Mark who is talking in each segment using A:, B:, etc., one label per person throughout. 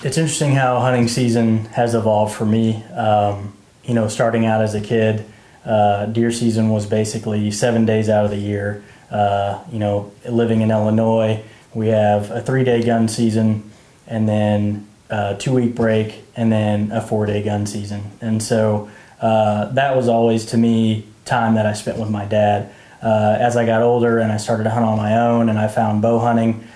A: It's interesting how hunting season has evolved for me. You know, starting out as a kid, deer season was basically 7 days out of the year. You know, living in Illinois, we have a 3-day gun season and then a 2-week break and then a 4-day gun season. And so that was always, to me, time that I spent with my dad. As I got older and I started to hunt on my own and I found bow hunting,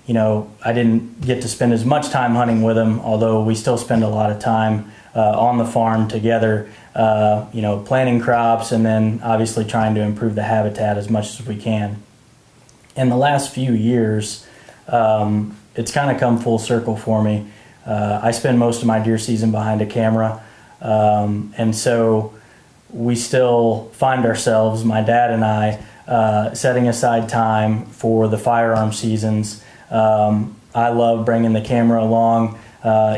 A: you know, I didn't get to spend as much time hunting with him, although we still spend a lot of time on the farm together, you know, planting crops and then obviously trying to improve the habitat as much as we can. In the last few years, it's kind of come full circle for me. I spend most of my deer season behind a camera, and so we still find ourselves, my dad and I, setting aside time for the firearm seasons. I love bringing the camera along.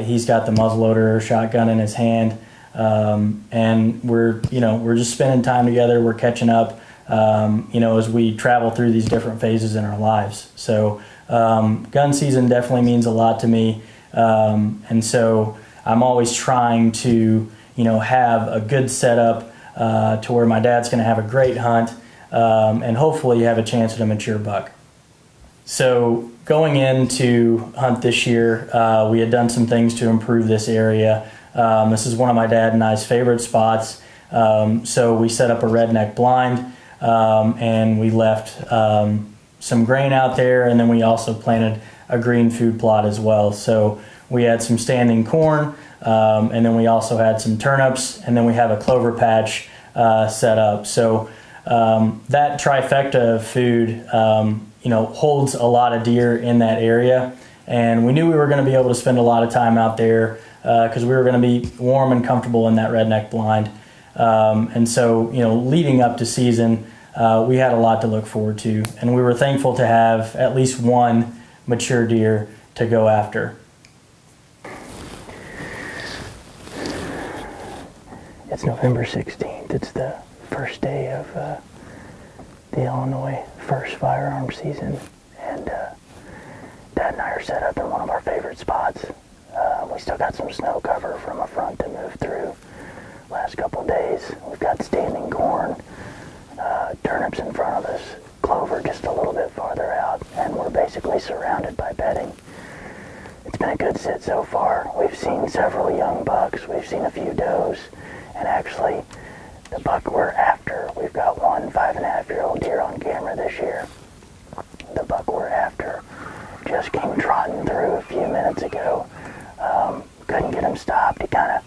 A: He's got the muzzleloader shotgun in his hand, and we're just spending time together. We're catching up, you know, as we travel through these different phases in our lives. So gun season definitely means a lot to me, and so I'm always trying to, you know, have a good setup to where my dad's going to have a great hunt, and hopefully have a chance at a mature buck. So going into hunt this year, we had done some things to improve this area. This is one of my dad and I's favorite spots. So we set up a redneck blind, and we left some grain out there, and then we also planted a green food plot as well. So we had some standing corn, and then we also had some turnips, and then we have a clover patch set up. So that trifecta of food, you know, holds a lot of deer in that area, and we knew we were going to be able to spend a lot of time out there because we were going to be warm and comfortable in that redneck blind. And so, you know, leading up to season, we had a lot to look forward to, and we were thankful to have at least one mature deer to go after. It's November 16th. It's the first day of the Illinois first firearm season, and Dad and I are set up in one of our favorite spots. We still got some snow cover from a front to move through last couple days. We've got standing corn, turnips in front of us, clover just a little bit farther out, and we're basically surrounded by bedding. It's been a good sit so far. We've seen several young bucks, we've seen a few does, and actually the buck we're after, we've got one 5.5-year-old deer on camera this year. The buck we're after just came trotting through a few minutes ago. Couldn't get him stopped. He kind of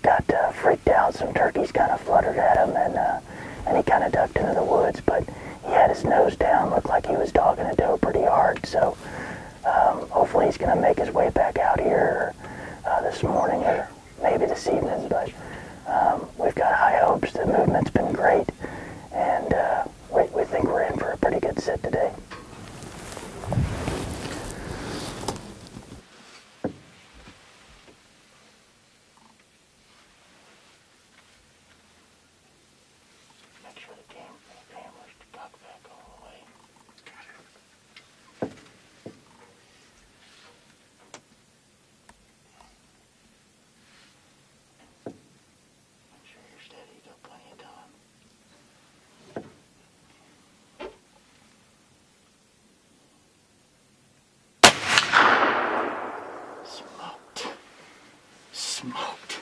A: got freaked out. Some turkeys kind of fluttered at him, and he kind of ducked into the woods, but he had his nose down, looked like he was dogging a doe pretty hard. So hopefully he's going to make his way back out here this morning or maybe this evening, but we've got high hopes. The movement's been great, and we think we're in for a pretty good sit today. Make sure the camera's cocked back all the way. Smoked.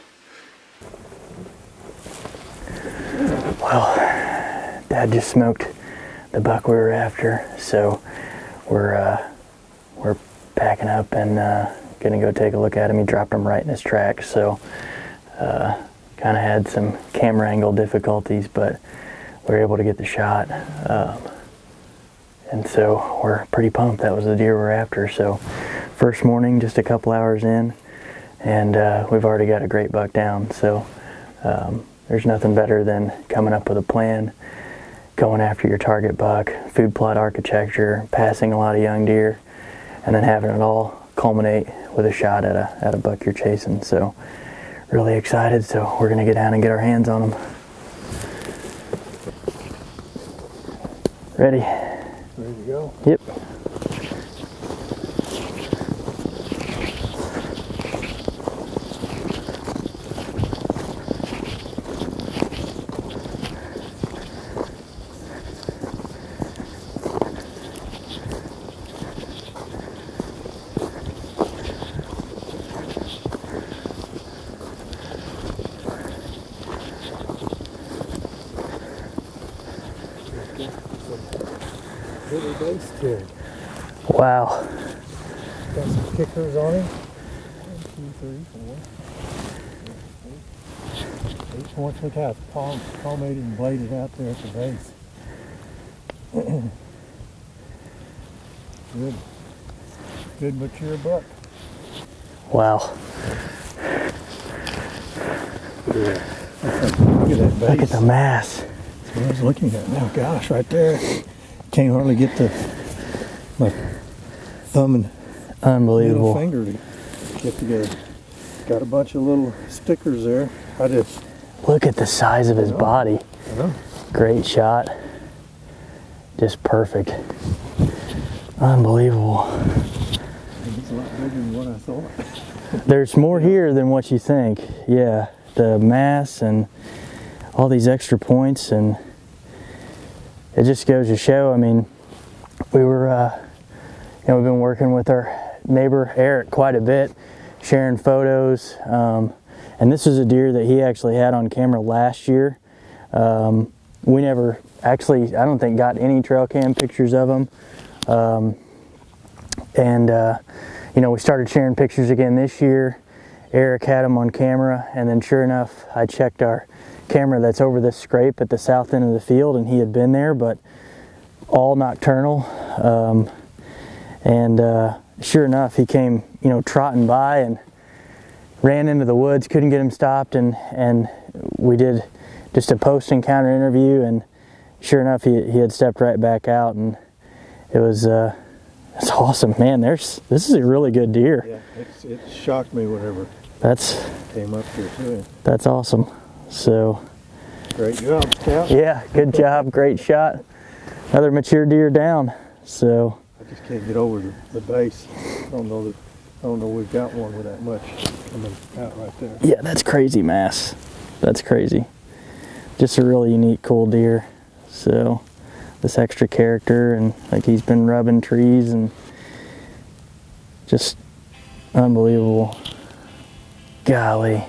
A: Well, Dad just smoked the buck we were after, so we're packing up and gonna go take a look at him. He dropped him right in his tracks, so kind of had some camera angle difficulties, but we were able to get the shot, and so we're pretty pumped. That was the deer we're after. So first morning, just a couple hours in, and we've already got a great buck down. So there's nothing better than coming up with a plan, going after your target buck, food plot architecture, passing a lot of young deer, and then having it all culminate with a shot at a buck you're chasing. So really excited. So we're gonna get down and get our hands on them. Ready? Ready to go? Yep.
B: Little base too.
A: Wow.
B: Got some kickers on him. 1, 2, 3, 4. 8 points. Look how it's palmated and bladed out there at the base. Good mature buck.
A: Wow.
B: Yeah. Look at that base.
A: Look at the mass.
B: That's what I was looking at now. Gosh, right there. Can't hardly get my thumb and
A: Unbelievable.
B: middle finger to get together. Got a bunch of little stickers there.
A: Look at the size of his body.
B: I know.
A: Great shot. Just perfect. Unbelievable.
B: It's a lot bigger than what I thought.
A: There's more here than what you think. Yeah, the mass and all these extra points, and it just goes to show. I mean, we were, we've been working with our neighbor Eric quite a bit, sharing photos. And this is a deer that he actually had on camera last year. We never actually, I don't think, got any trail cam pictures of him. We started sharing pictures again this year. Eric had him on camera, and then sure enough, I checked our camera that's over this scrape at the south end of the field, and he had been there, but all nocturnal. Sure enough, he came, trotting by and ran into the woods, couldn't get him stopped, and we did just a post-encounter interview, and sure enough, he had stepped right back out, and it was it's awesome, man. This is a really good deer.
B: Yeah, it shocked me whenever came up here too.
A: That's awesome. So
B: great job, Scout.
A: Yeah, good job, great shot. Another mature deer down. So
B: I just can't get over the base. I don't know we've got one with that much coming out right there.
A: Yeah, that's crazy mass. That's crazy. Just a really unique, cool deer. So this extra character, and like he's been rubbing trees, and just unbelievable. Golly.